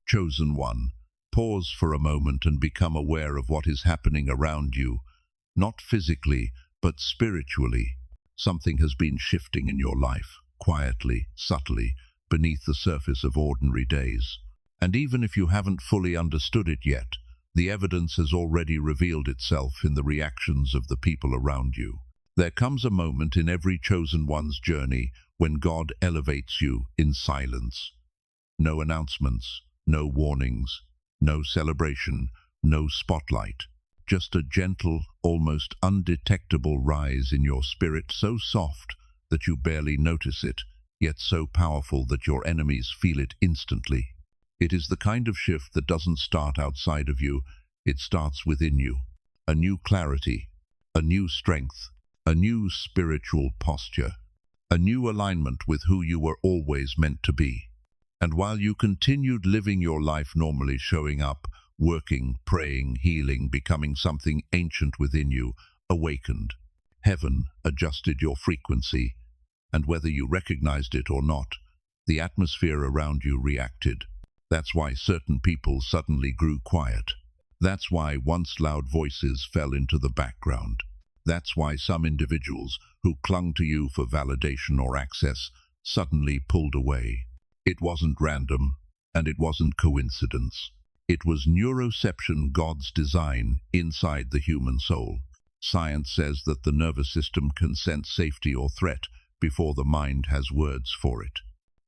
Chosen one, pause for a moment and become aware of what is happening around you, not physically, but spiritually. Something has been shifting in your life, quietly, subtly, beneath the surface of ordinary days. And even if you haven't fully understood it yet, the evidence has already revealed itself in the reactions of the people around you. There comes a moment in every chosen one's journey when God elevates you in silence. No announcements, no warnings, no celebration, no spotlight. Just a gentle, almost undetectable rise in your spirit, so soft that you barely notice it, yet so powerful that your enemies feel it instantly. It is the kind of shift that doesn't start outside of you, it starts within you. A new clarity, a new strength, a new spiritual posture, a new alignment with who you were always meant to be. And while you continued living your life normally, showing up, working, praying, healing, becoming something ancient within you, awakened, heaven adjusted your frequency, and whether you recognized it or not, the atmosphere around you reacted. That's why certain people suddenly grew quiet. That's why once loud voices fell into the background. That's why some individuals who clung to you for validation or access suddenly pulled away. It wasn't random, and it wasn't coincidence. It was neuroception, God's design inside the human soul. Science says that the nervous system can sense safety or threat before the mind has words for it.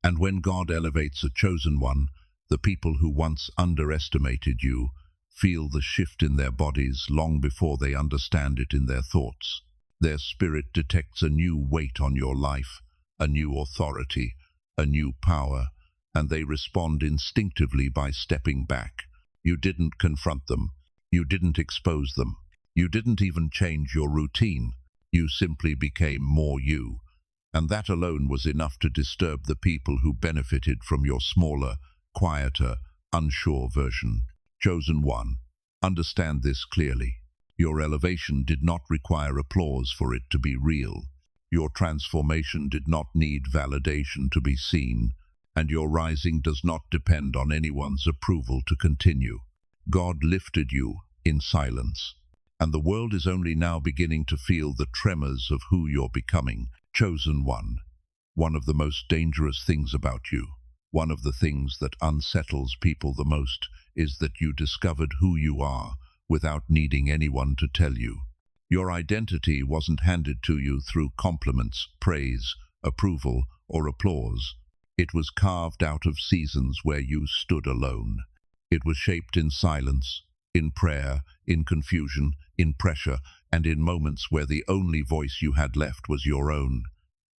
And when God elevates a chosen one, the people who once underestimated you feel the shift in their bodies long before they understand it in their thoughts. Their spirit detects a new weight on your life, a new authority, a new power, and they respond instinctively by stepping back. You didn't confront them. You didn't expose them. You didn't even change your routine. You simply became more you. And that alone was enough to disturb the people who benefited from your smaller, quieter, unsure version. Chosen one, understand this clearly. Your elevation did not require applause for it to be real. Your transformation did not need validation to be seen, and your rising does not depend on anyone's approval to continue. God lifted you in silence, and the world is only now beginning to feel the tremors of who you're becoming. Chosen one, one of the most dangerous things about you, one of the things that unsettles people the most, is that you discovered who you are without needing anyone to tell you. Your identity wasn't handed to you through compliments, praise, approval, or applause. It was carved out of seasons where you stood alone. It was shaped in silence, in prayer, in confusion, in pressure, and in moments where the only voice you had left was your own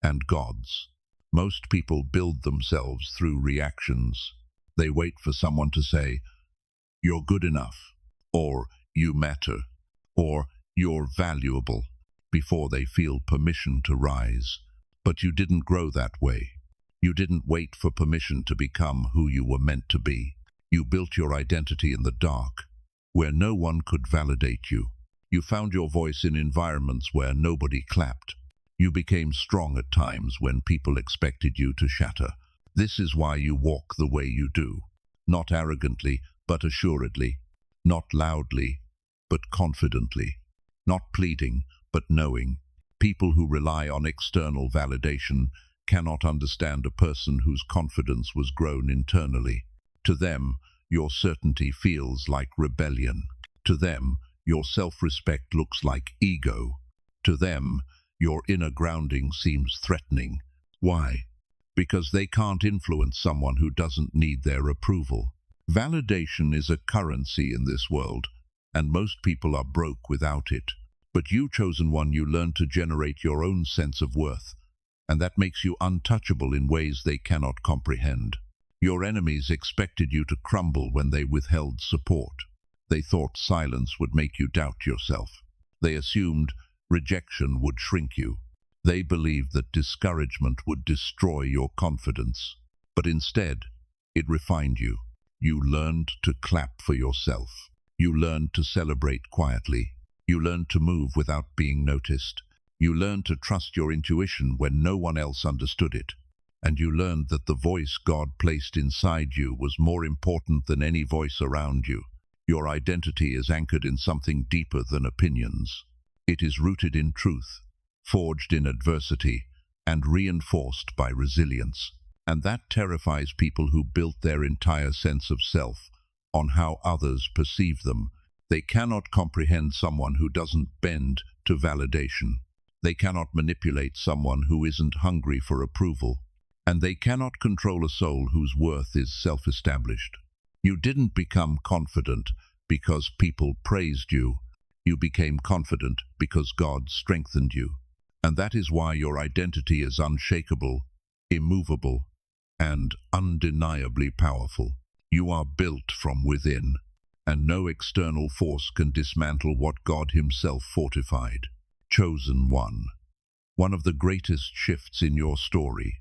and God's. Most people build themselves through reactions. They wait for someone to say, "You're good enough," or "You matter," or "You're valuable," before they feel permission to rise. But you didn't grow that way. You didn't wait for permission to become who you were meant to be. You built your identity in the dark, where no one could validate you. You found your voice in environments where nobody clapped. You became strong at times when people expected you to shatter. This is why you walk the way you do. Not arrogantly, but assuredly. Not loudly, but confidently. Not pleading, but knowing. People who rely on external validation cannot understand a person whose confidence was grown internally. To them, your certainty feels like rebellion. To them, your self-respect looks like ego. To them, your inner grounding seems threatening. Why? Because they can't influence someone who doesn't need their approval. Validation is a currency in this world, and most people are broke without it. But you, chosen one, you learn to generate your own sense of worth, and that makes you untouchable in ways they cannot comprehend. Your enemies expected you to crumble when they withheld support. They thought silence would make you doubt yourself. They assumed rejection would shrink you. They believed that discouragement would destroy your confidence. But instead, it refined you. You learned to clap for yourself. You learned to celebrate quietly. You learned to move without being noticed. You learned to trust your intuition when no one else understood it. and you learned that the voice God placed inside you was more important than any voice around you. Your identity is anchored in something deeper than opinions. It is rooted in truth, forged in adversity, and reinforced by resilience. And that terrifies people who built their entire sense of self on how others perceive them. They cannot comprehend someone who doesn't bend to validation. They cannot manipulate someone who isn't hungry for approval. And they cannot control a soul whose worth is self-established. You didn't become confident because people praised you. You became confident because God strengthened you. And that is why your identity is unshakable, immovable, and undeniably powerful. You are built from within, and no external force can dismantle what God Himself fortified. Chosen one. One of the greatest shifts in your story.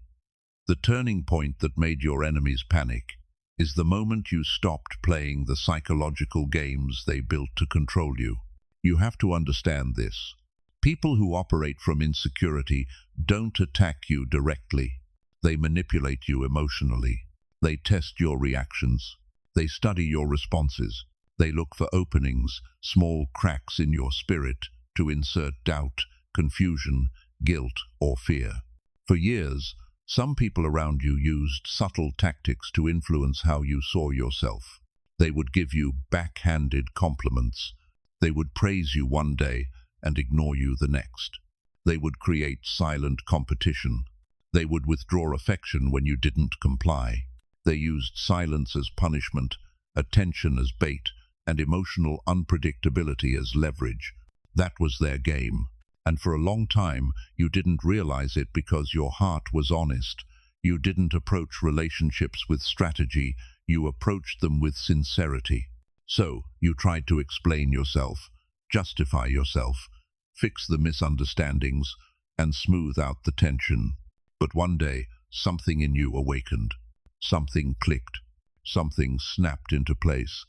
The turning point that made your enemies panic is the moment you stopped playing the psychological games they built to control you. You have to understand this. People who operate from insecurity don't attack you directly. They manipulate you emotionally. They test your reactions. They study your responses. They look for openings, small cracks in your spirit, to insert doubt, confusion, guilt, or fear. For years, some people around you used subtle tactics to influence how you saw yourself. They would give you backhanded compliments. They would praise you one day and ignore you the next. They would create silent competition. They would withdraw affection when you didn't comply. They used silence as punishment, attention as bait, and emotional unpredictability as leverage. That was their game. And for a long time, you didn't realize it because your heart was honest. You didn't approach relationships with strategy. You approached them with sincerity. So, you tried to explain yourself, justify yourself, fix the misunderstandings, and smooth out the tension. But one day, something in you awakened. Something clicked. Something snapped into place.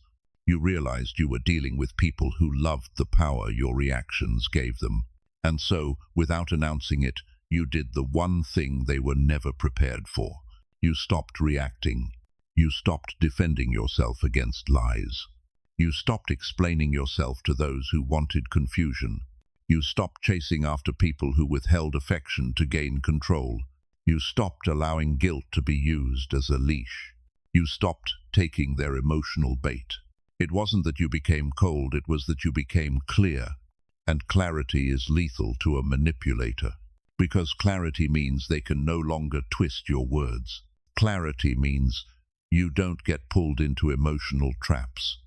You realized you were dealing with people who loved the power your reactions gave them. And so, without announcing it, you did the one thing they were never prepared for. You stopped reacting. You stopped defending yourself against lies. You stopped explaining yourself to those who wanted confusion. You stopped chasing after people who withheld affection to gain control. You stopped allowing guilt to be used as a leash. You stopped taking their emotional bait. It wasn't that you became cold, it was that you became clear. And clarity is lethal to a manipulator, because clarity means they can no longer twist your words. Clarity means you don't get pulled into emotional traps.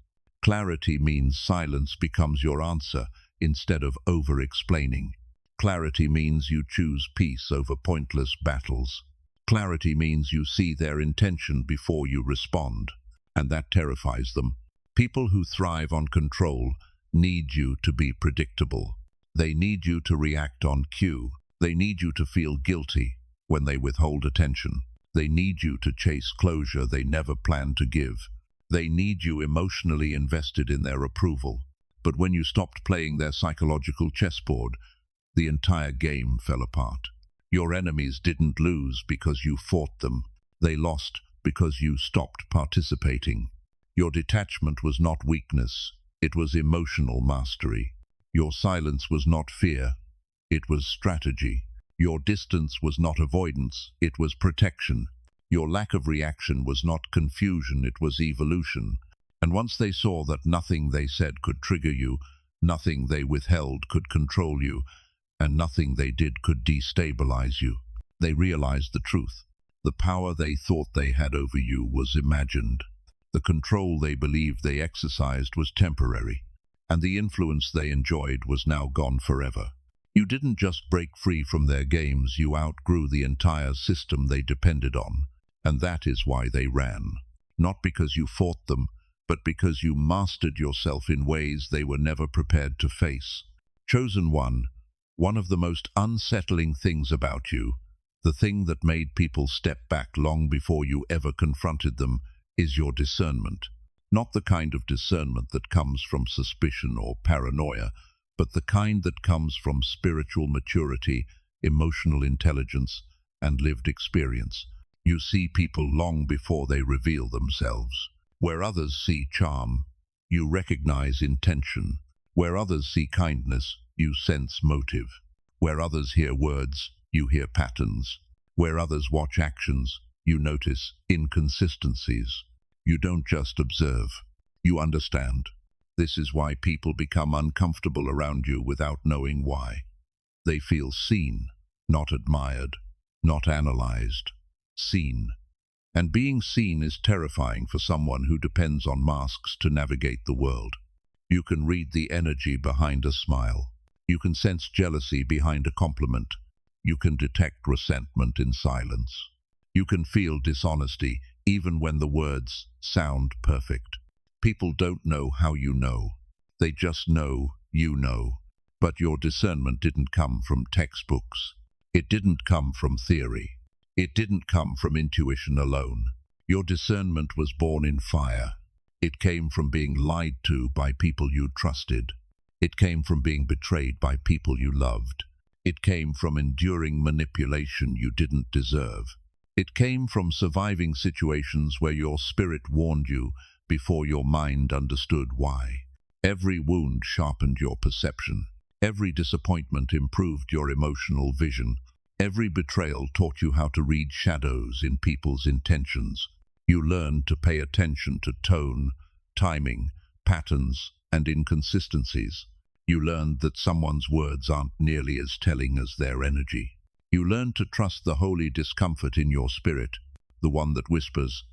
Clarity means silence becomes your answer instead of over-explaining. Clarity means you choose peace over pointless battles. Clarity means you see their intention before you respond, and that terrifies them. People who thrive on control need you to be predictable. They need you to react on cue. They need you to feel guilty when they withhold attention. They need you to chase closure they never planned to give. They need you emotionally invested in their approval. But when you stopped playing their psychological chessboard, the entire game fell apart. Your enemies didn't lose because you fought them. They lost because you stopped participating. Your detachment was not weakness. It was emotional mastery. Your silence was not fear. It was strategy. Your distance was not avoidance. It was protection. Your lack of reaction was not confusion. It was evolution. And once they saw that nothing they said could trigger you, nothing they withheld could control you, and nothing they did could destabilize you, they realized the truth. The power they thought they had over you was imagined. The control they believed they exercised was temporary, and the influence they enjoyed was now gone forever. You didn't just break free from their games, you outgrew the entire system they depended on, and that is why they ran. Not because you fought them, but because you mastered yourself in ways they were never prepared to face. Chosen one of the most unsettling things about you, the thing that made people step back long before you ever confronted them, is your discernment. Not the kind of discernment that comes from suspicion or paranoia, but the kind that comes from spiritual maturity, emotional intelligence, and lived experience. You see people long before they reveal themselves. Where others see charm, you recognize intention. Where others see kindness, you sense motive. Where others hear words, you hear patterns. Where others watch actions, you notice inconsistencies. You don't just observe, you understand. This is why people become uncomfortable around you without knowing why. They feel seen, not admired, not analyzed. Seen. And being seen is terrifying for someone who depends on masks to navigate the world. You can read the energy behind a smile. You can sense jealousy behind a compliment. You can detect resentment in silence. You can feel dishonesty even when the words sound perfect. People don't know how you know. They just know you know. But your discernment didn't come from textbooks. It didn't come from theory. It didn't come from intuition alone. Your discernment was born in fire. It came from being lied to by people you trusted. It came from being betrayed by people you loved. It came from enduring manipulation you didn't deserve. It came from surviving situations where your spirit warned you before your mind understood why. Every wound sharpened your perception. Every disappointment improved your emotional vision. Every betrayal taught you how to read shadows in people's intentions. You learned to pay attention to tone, timing, patterns, and inconsistencies. You learned that someone's words aren't nearly as telling as their energy. You learned to trust the holy discomfort in your spirit, the one that whispers,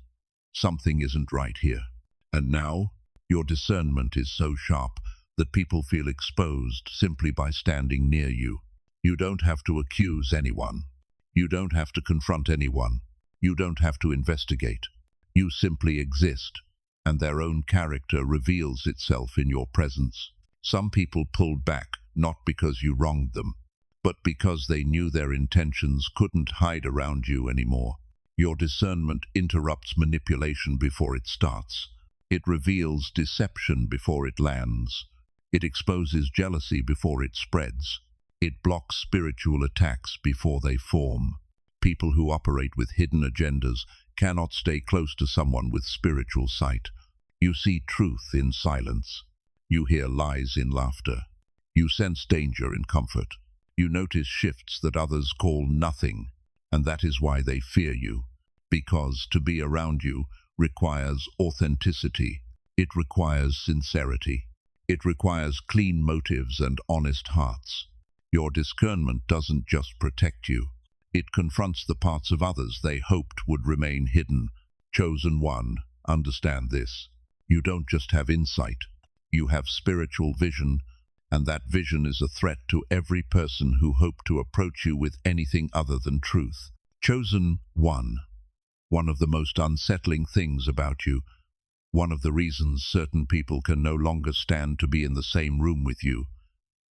"Something isn't right here." And now, your discernment is so sharp that people feel exposed simply by standing near you. You don't have to accuse anyone. You don't have to confront anyone. You don't have to investigate. You simply exist, and their own character reveals itself in your presence. Some people pulled back, not because you wronged them, but because they knew their intentions couldn't hide around you anymore. Your discernment interrupts manipulation before it starts. It reveals deception before it lands. It exposes jealousy before it spreads. It blocks spiritual attacks before they form. People who operate with hidden agendas cannot stay close to someone with spiritual sight. You see truth in silence. You hear lies in laughter. You sense danger in comfort. You notice shifts that others call nothing, and that is why they fear you. Because to be around you requires authenticity. It requires sincerity. It requires clean motives and honest hearts. Your discernment doesn't just protect you. It confronts the parts of others they hoped would remain hidden. Chosen one, understand this. You don't just have insight. You have spiritual vision, and that vision is a threat to every person who hoped to approach you with anything other than truth. Chosen one. One of the most unsettling things about you, one of the reasons certain people can no longer stand to be in the same room with you,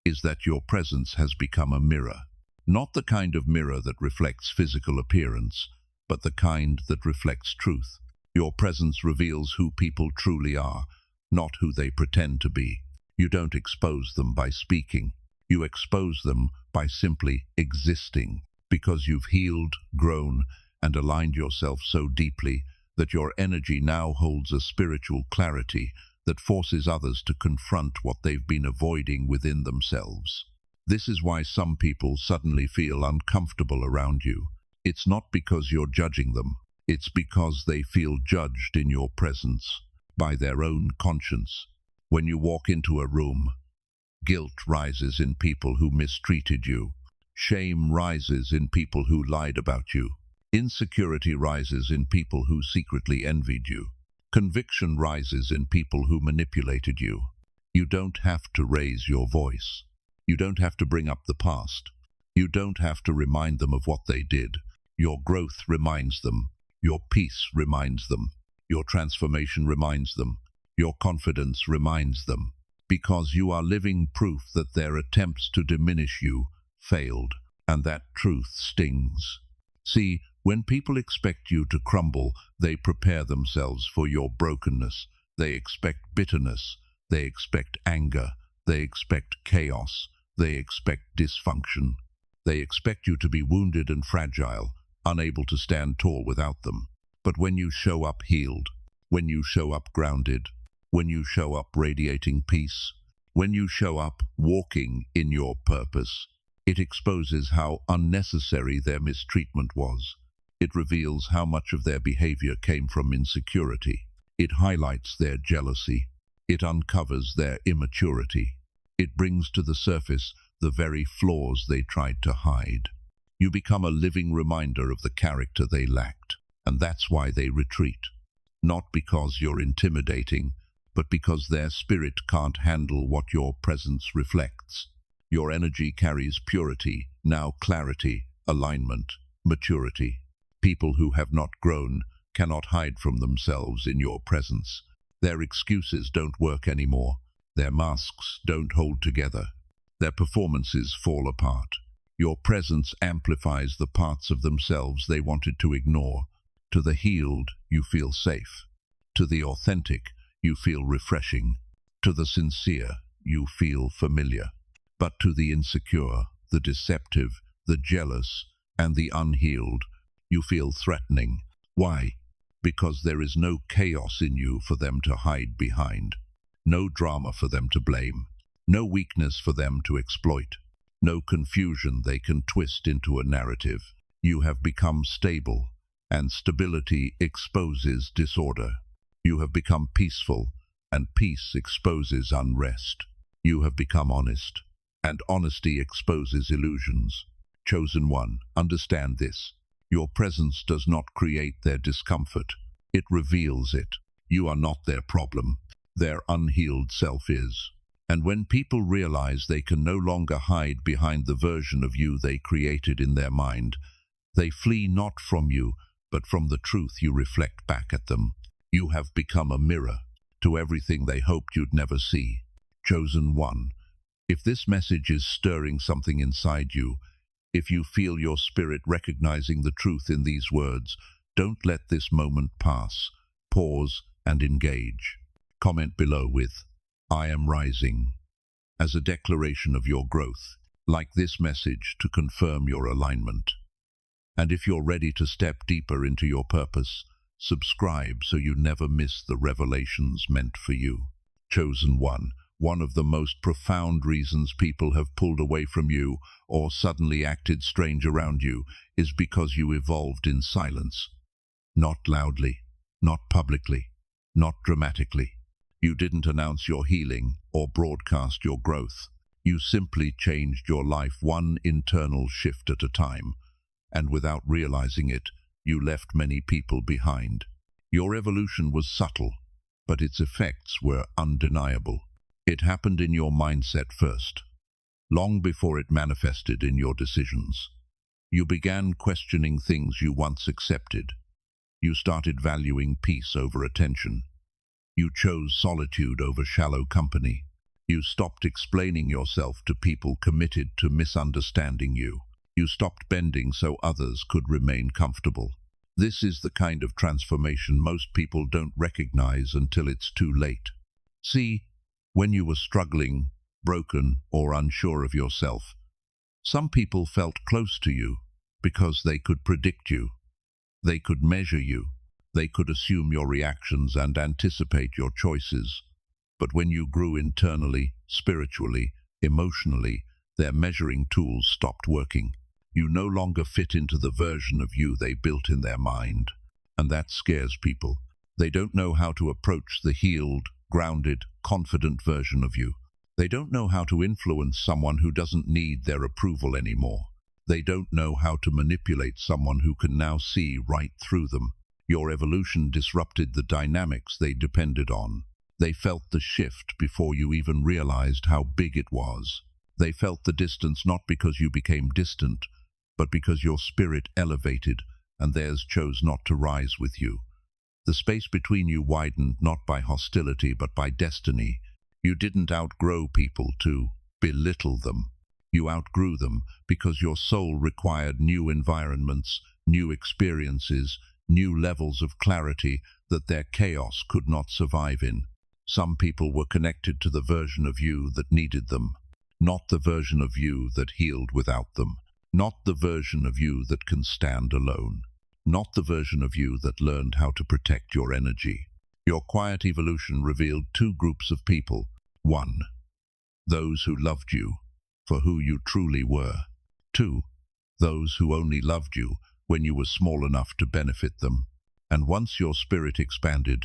is that your presence has become a mirror. Not the kind of mirror that reflects physical appearance, but the kind that reflects truth. Your presence reveals who people truly are, not who they pretend to be. You don't expose them by speaking. You expose them by simply existing, because you've healed, grown, and aligned yourself so deeply that your energy now holds a spiritual clarity that forces others to confront what they've been avoiding within themselves. This is why some people suddenly feel uncomfortable around you. It's not because you're judging them. It's because they feel judged in your presence by their own conscience. When you walk into a room, guilt rises in people who mistreated you. Shame rises in people who lied about you. Insecurity rises in people who secretly envied you. Conviction rises in people who manipulated you. You don't have to raise your voice. You don't have to bring up the past. You don't have to remind them of what they did. Your growth reminds them. Your peace reminds them. Your transformation reminds them. Your confidence reminds them. Because you are living proof that their attempts to diminish you failed, and that truth stings. See, when people expect you to crumble, they prepare themselves for your brokenness. They expect bitterness. They expect anger. They expect chaos. They expect dysfunction. They expect you to be wounded and fragile, unable to stand tall without them. But when you show up healed, when you show up grounded, when you show up radiating peace, when you show up walking in your purpose, it exposes how unnecessary their mistreatment was. It reveals how much of their behavior came from insecurity. It highlights their jealousy. It uncovers their immaturity. It brings to the surface the very flaws they tried to hide. You become a living reminder of the character they lacked, and that's why they retreat. Not because you're intimidating, but because their spirit can't handle what your presence reflects. Your energy carries purity, now clarity, alignment, maturity. People who have not grown cannot hide from themselves in your presence. Their excuses don't work anymore. Their masks don't hold together. Their performances fall apart. Your presence amplifies the parts of themselves they wanted to ignore. To the healed, you feel safe. To the authentic, you feel refreshing. To the sincere, you feel familiar. But to the insecure, the deceptive, the jealous, and the unhealed, you feel threatening. Why? Because there is no chaos in you for them to hide behind, no drama for them to blame, no weakness for them to exploit, no confusion they can twist into a narrative. You have become stable, and stability exposes disorder. You have become peaceful, and peace exposes unrest. You have become honest, and honesty exposes illusions. Chosen one, understand this. Your presence does not create their discomfort. It reveals it. You are not their problem. Their unhealed self is. And when people realize they can no longer hide behind the version of you they created in their mind, they flee not from you, but from the truth you reflect back at them. You have become a mirror to everything they hoped you'd never see. Chosen one, if this message is stirring something inside you, if you feel your spirit recognizing the truth in these words, don't let this moment pass. Pause and engage. Comment below with, "I am rising," as a declaration of your growth. Like this message to confirm your alignment. And if you're ready to step deeper into your purpose, subscribe so you never miss the revelations meant for you. Chosen one of the most profound reasons people have pulled away from you or suddenly acted strange around you is because you evolved in silence. Not loudly, not publicly, not dramatically. You didn't announce your healing or broadcast your growth. You simply changed your life one internal shift at a time, and without realizing it, you left many people behind. Your evolution was subtle, but its effects were undeniable. It happened in your mindset first, long before it manifested in your decisions. You began questioning things you once accepted. You started valuing peace over attention. You chose solitude over shallow company. You stopped explaining yourself to people committed to misunderstanding you. You stopped bending so others could remain comfortable. This is the kind of transformation most people don't recognize until it's too late. See, when you were struggling, broken, or unsure of yourself, some people felt close to you because they could predict you. They could measure you. They could assume your reactions and anticipate your choices. But when you grew internally, spiritually, emotionally, their measuring tools stopped working. You no longer fit into the version of you they built in their mind. And that scares people. They don't know how to approach the healed, grounded, confident version of you. They don't know how to influence someone who doesn't need their approval anymore. They don't know how to manipulate someone who can now see right through them. Your evolution disrupted the dynamics they depended on. They felt the shift before you even realized how big it was. They felt the distance not because you became distant, but because your spirit elevated and theirs chose not to rise with you. The space between you widened not by hostility but by destiny. You didn't outgrow people to belittle them. You outgrew them because your soul required new environments, new experiences, new levels of clarity that their chaos could not survive in. Some people were connected to the version of you that needed them, not the version of you that healed without them. Not the version of you that can stand alone. Not the version of you that learned how to protect your energy. Your quiet evolution revealed two groups of people. One, those who loved you for who you truly were. Two, those who only loved you when you were small enough to benefit them. And once your spirit expanded,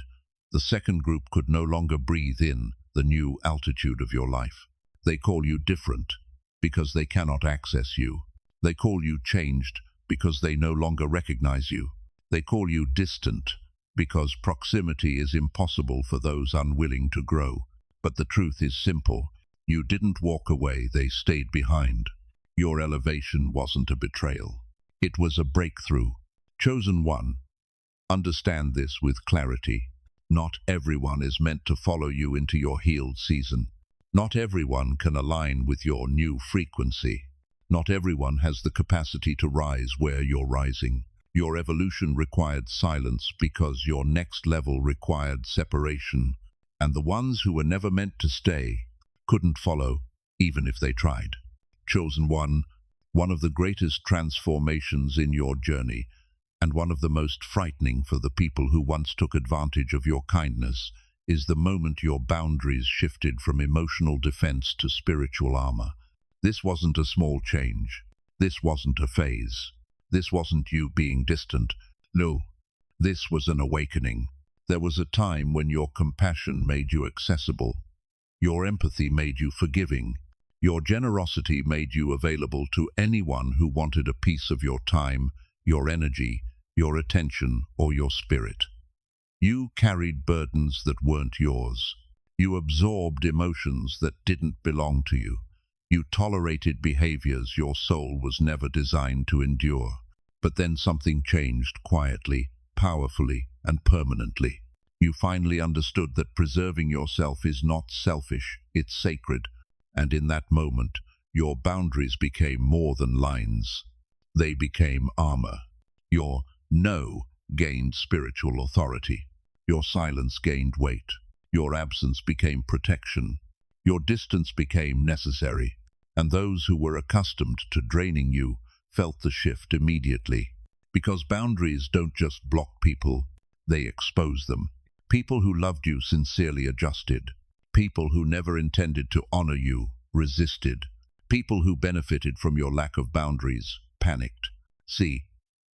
the second group could no longer breathe in the new altitude of your life. They call you different because they cannot access you. They call you changed because they no longer recognize you. They call you distant because proximity is impossible for those unwilling to grow. But the truth is simple. You didn't walk away, they stayed behind. Your elevation wasn't a betrayal. It was a breakthrough. Chosen one, understand this with clarity. Not everyone is meant to follow you into your healed season. Not everyone can align with your new frequency. Not everyone has the capacity to rise where you're rising. Your evolution required silence because your next level required separation. And the ones who were never meant to stay couldn't follow, even if they tried. Chosen one of the greatest transformations in your journey, and one of the most frightening for the people who once took advantage of your kindness, is the moment your boundaries shifted from emotional defense to spiritual armor. This wasn't a small change. This wasn't a phase. This wasn't you being distant. No, this was an awakening. There was a time when your compassion made you accessible. Your empathy made you forgiving. Your generosity made you available to anyone who wanted a piece of your time, your energy, your attention, or your spirit. You carried burdens that weren't yours. You absorbed emotions that didn't belong to you. You tolerated behaviors your soul was never designed to endure. But then something changed quietly, powerfully, and permanently. You finally understood that preserving yourself is not selfish, it's sacred. And in that moment, your boundaries became more than lines. They became armor. Your no gained spiritual authority. Your silence gained weight. Your absence became protection. Your distance became necessary. And those who were accustomed to draining you felt the shift immediately. Because boundaries don't just block people, they expose them. People who loved you sincerely adjusted. People who never intended to honor you resisted. People who benefited from your lack of boundaries panicked. See,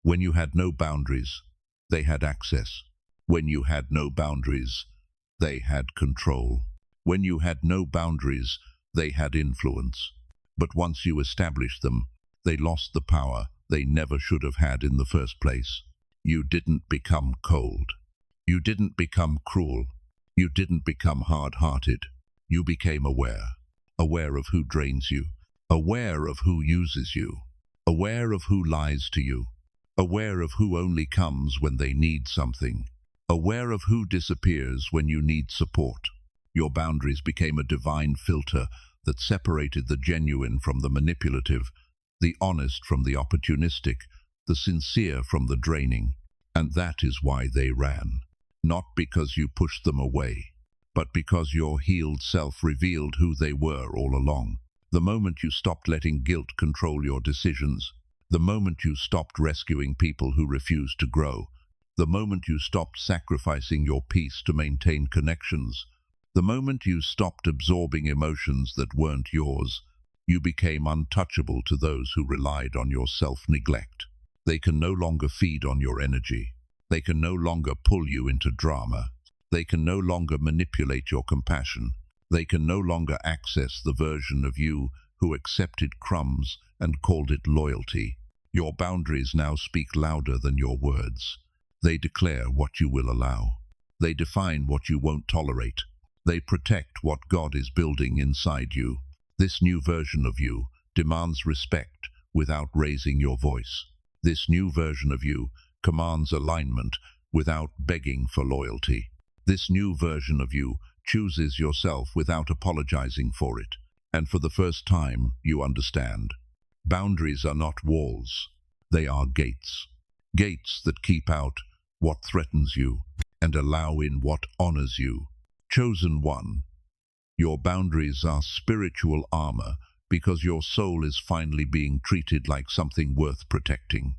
when you had no boundaries, they had access. When you had no boundaries, they had control. When you had no boundaries, they had influence. But once you established them, they lost the power they never should have had in the first place. You didn't become cold. You didn't become cruel. You didn't become hard-hearted. You became aware. Aware of who drains you. Aware of who uses you. Aware of who lies to you. Aware of who only comes when they need something. Aware of who disappears when you need support. Your boundaries became a divine filter that separated the genuine from the manipulative, the honest from the opportunistic, the sincere from the draining. And that is why they ran. Not because you pushed them away, but because your healed self revealed who they were all along. The moment you stopped letting guilt control your decisions, the moment you stopped rescuing people who refused to grow, the moment you stopped sacrificing your peace to maintain connections, the moment you stopped absorbing emotions that weren't yours, you became untouchable to those who relied on your self-neglect. They can no longer feed on your energy. They can no longer pull you into drama. They can no longer manipulate your compassion. They can no longer access the version of you who accepted crumbs and called it loyalty. Your boundaries now speak louder than your words. They declare what you will allow. They define what you won't tolerate. They protect what God is building inside you. This new version of you demands respect without raising your voice. This new version of you commands alignment without begging for loyalty. This new version of you chooses yourself without apologizing for it. And for the first time, you understand. Boundaries are not walls. They are gates. Gates that keep out what threatens you and allow in what honors you. Chosen one, your boundaries are spiritual armor because your soul is finally being treated like something worth protecting.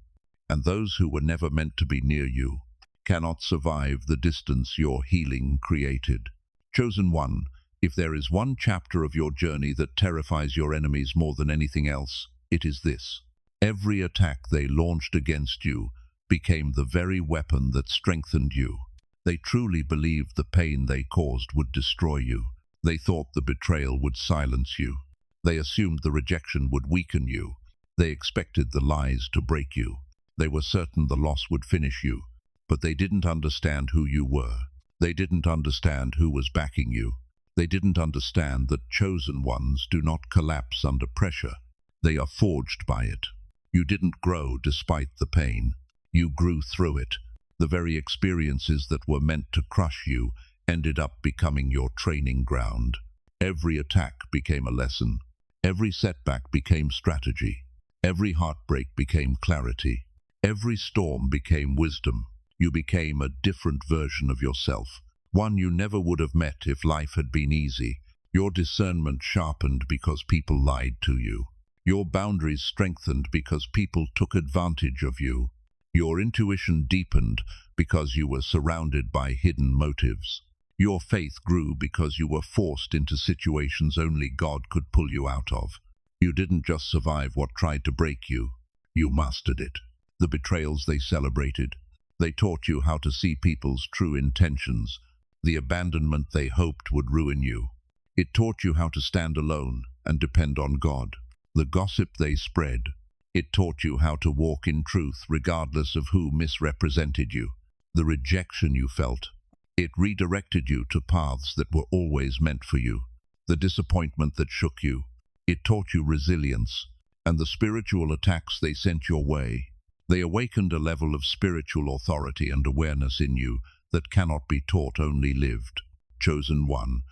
And those who were never meant to be near you cannot survive the distance your healing created. Chosen one, if there is one chapter of your journey that terrifies your enemies more than anything else, it is this. Every attack they launched against you became the very weapon that strengthened you. They truly believed the pain they caused would destroy you. They thought the betrayal would silence you. They assumed the rejection would weaken you. They expected the lies to break you. They were certain the loss would finish you, but they didn't understand who you were. They didn't understand who was backing you. They didn't understand that chosen ones do not collapse under pressure. They are forged by it. You didn't grow despite the pain. You grew through it. The very experiences that were meant to crush you ended up becoming your training ground. Every attack became a lesson. Every setback became strategy. Every heartbreak became clarity. Every storm became wisdom. You became a different version of yourself, one you never would have met if life had been easy. Your discernment sharpened because people lied to you. Your boundaries strengthened because people took advantage of you. Your intuition deepened because you were surrounded by hidden motives. Your faith grew because you were forced into situations only God could pull you out of. You didn't just survive what tried to break you, you mastered it. The betrayals they celebrated. They taught you how to see people's true intentions. The abandonment they hoped would ruin you. It taught you how to stand alone and depend on God. The gossip they spread. It taught you how to walk in truth regardless of who misrepresented you. The rejection you felt. It redirected you to paths that were always meant for you. The disappointment that shook you. It taught you resilience. And the spiritual attacks they sent your way. They awakened a level of spiritual authority and awareness in you that cannot be taught, only lived. Chosen one,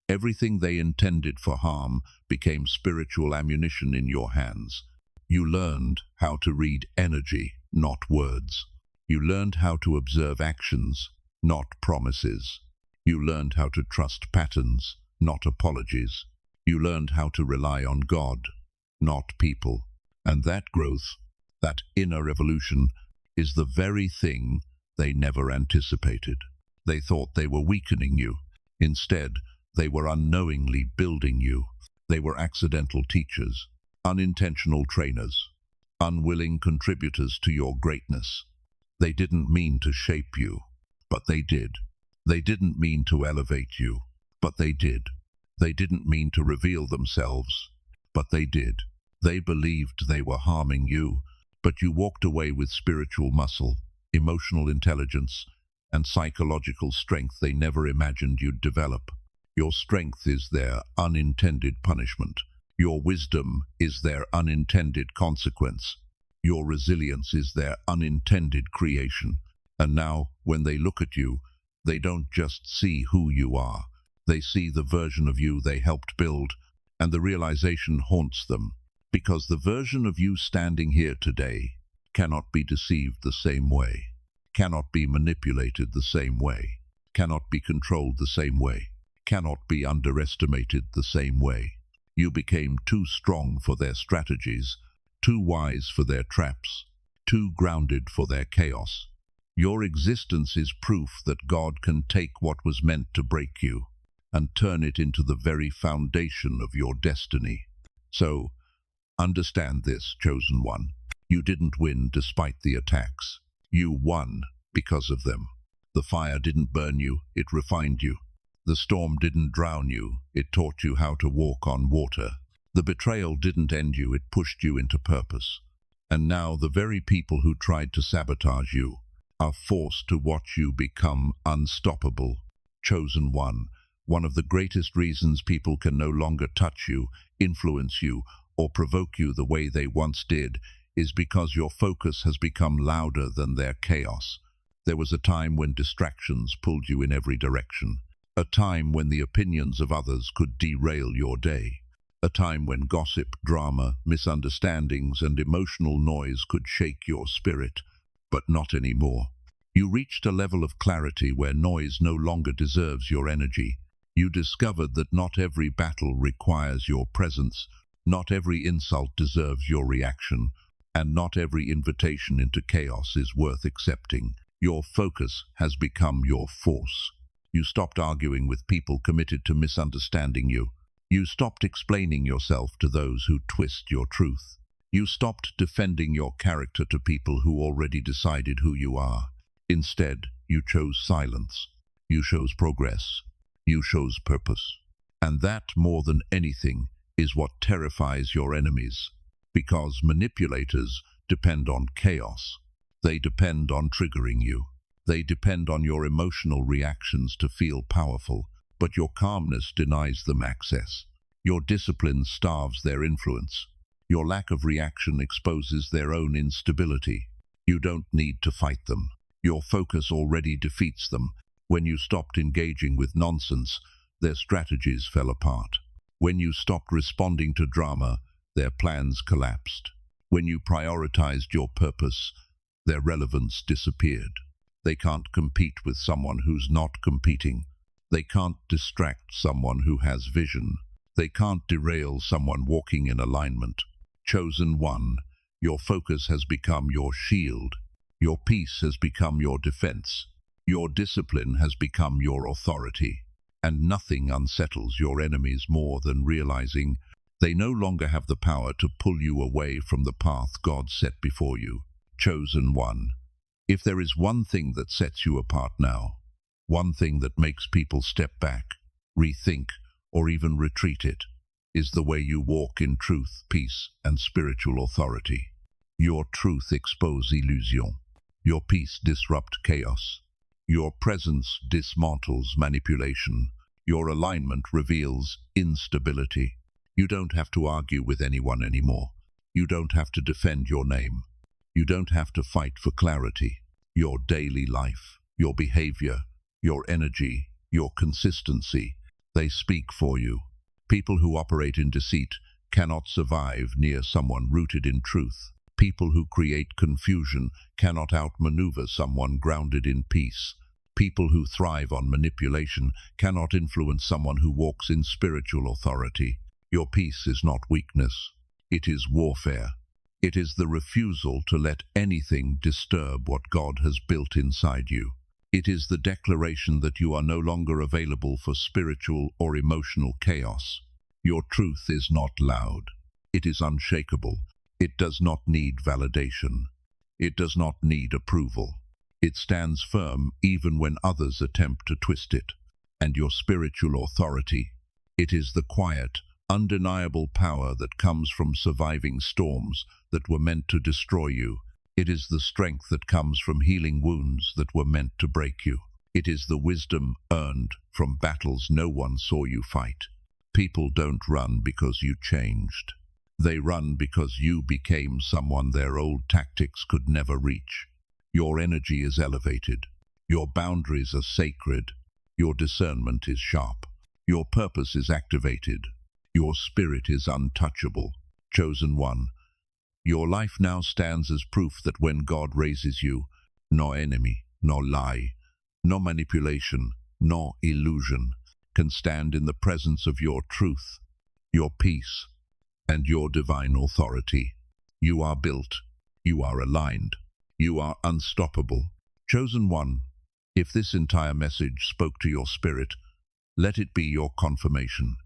everything they intended for harm became spiritual ammunition in your hands. You learned how to read energy, not words. You learned how to observe actions, not promises. You learned how to trust patterns, not apologies. You learned how to rely on God, not people. And that growth, that inner evolution, is the very thing they never anticipated. They thought they were weakening you. Instead, they were unknowingly building you. They were accidental teachers, unintentional trainers, unwilling contributors to your greatness. They didn't mean to shape you, but they did. They didn't mean to elevate you, but they did. They didn't mean to reveal themselves, but they did. They believed they were harming you, but you walked away with spiritual muscle, emotional intelligence, and psychological strength they never imagined you'd develop. Your strength is their unintended punishment. Your wisdom is their unintended consequence. Your resilience is their unintended creation. And now, when they look at you, they don't just see who you are. They see the version of you they helped build, and the realization haunts them. Because the version of you standing here today cannot be deceived the same way, cannot be manipulated the same way, cannot be controlled the same way, cannot be underestimated the same way. You became too strong for their strategies, too wise for their traps, too grounded for their chaos. Your existence is proof that God can take what was meant to break you and turn it into the very foundation of your destiny. So, understand this, chosen one. You didn't win despite the attacks. You won because of them. The fire didn't burn you, it refined you. The storm didn't drown you, it taught you how to walk on water. The betrayal didn't end you, it pushed you into purpose. And now the very people who tried to sabotage you are forced to watch you become unstoppable. Chosen one of the greatest reasons people can no longer touch you, influence you, or provoke you the way they once did is because your focus has become louder than their chaos. There was a time when distractions pulled you in every direction. A time when the opinions of others could derail your day. A time when gossip, drama, misunderstandings, and emotional noise could shake your spirit. But not anymore. You reached a level of clarity where noise no longer deserves your energy. You discovered that not every battle requires your presence. Not every insult deserves your reaction, and not every invitation into chaos is worth accepting. Your focus has become your force. You stopped arguing with people committed to misunderstanding you. You stopped explaining yourself to those who twist your truth. You stopped defending your character to people who already decided who you are. Instead, you chose silence. You chose progress. You chose purpose. And that, more than anything, is what terrifies your enemies. Because manipulators depend on chaos. They depend on triggering you. They depend on your emotional reactions to feel powerful, but your calmness denies them access. Your discipline starves their influence. Your lack of reaction exposes their own instability. You don't need to fight them. Your focus already defeats them. When you stopped engaging with nonsense, their strategies fell apart. When you stopped responding to drama, their plans collapsed. When you prioritized your purpose, their relevance disappeared. They can't compete with someone who's not competing. They can't distract someone who has vision. They can't derail someone walking in alignment. Chosen one, your focus has become your shield. Your peace has become your defense. Your discipline has become your authority. And nothing unsettles your enemies more than realizing they no longer have the power to pull you away from the path God set before you. Chosen one, if there is one thing that sets you apart now, one thing that makes people step back, rethink, or even retreat, it is the way you walk in truth, peace, and spiritual authority. Your truth exposes illusion. Your peace disrupts chaos. Your presence dismantles manipulation. Your alignment reveals instability. You don't have to argue with anyone anymore. You don't have to defend your name. You don't have to fight for clarity. Your daily life, your behavior, your energy, your consistency, they speak for you. People who operate in deceit cannot survive near someone rooted in truth. People who create confusion cannot outmaneuver someone grounded in peace. People who thrive on manipulation cannot influence someone who walks in spiritual authority. Your peace is not weakness. It is warfare. It is the refusal to let anything disturb what God has built inside you. It is the declaration that you are no longer available for spiritual or emotional chaos. Your truth is not loud. It is unshakable. It does not need validation. It does not need approval. It stands firm even when others attempt to twist it. And your spiritual authority, it is the quiet, undeniable power that comes from surviving storms that were meant to destroy you. It is the strength that comes from healing wounds that were meant to break you. It is the wisdom earned from battles no one saw you fight. People don't run because you changed. They run because you became someone their old tactics could never reach. Your energy is elevated. Your boundaries are sacred. Your discernment is sharp. Your purpose is activated. Your spirit is untouchable. Chosen one, your life now stands as proof that when God raises you, no enemy, no lie, no manipulation, no illusion can stand in the presence of your truth, your peace, and your divine authority. You are built. You are aligned. You are unstoppable. Chosen one, if this entire message spoke to your spirit, let it be your confirmation.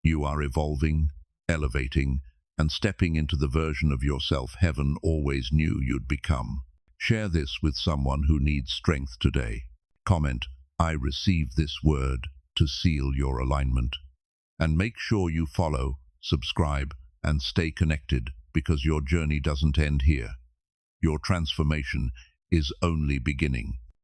You are evolving, elevating, and stepping into the version of yourself heaven always knew you'd become. Share this with someone who needs strength today. Comment, I receive this word, to seal your alignment. And make sure you follow, subscribe, and stay connected, because your journey doesn't end here. Your transformation is only beginning.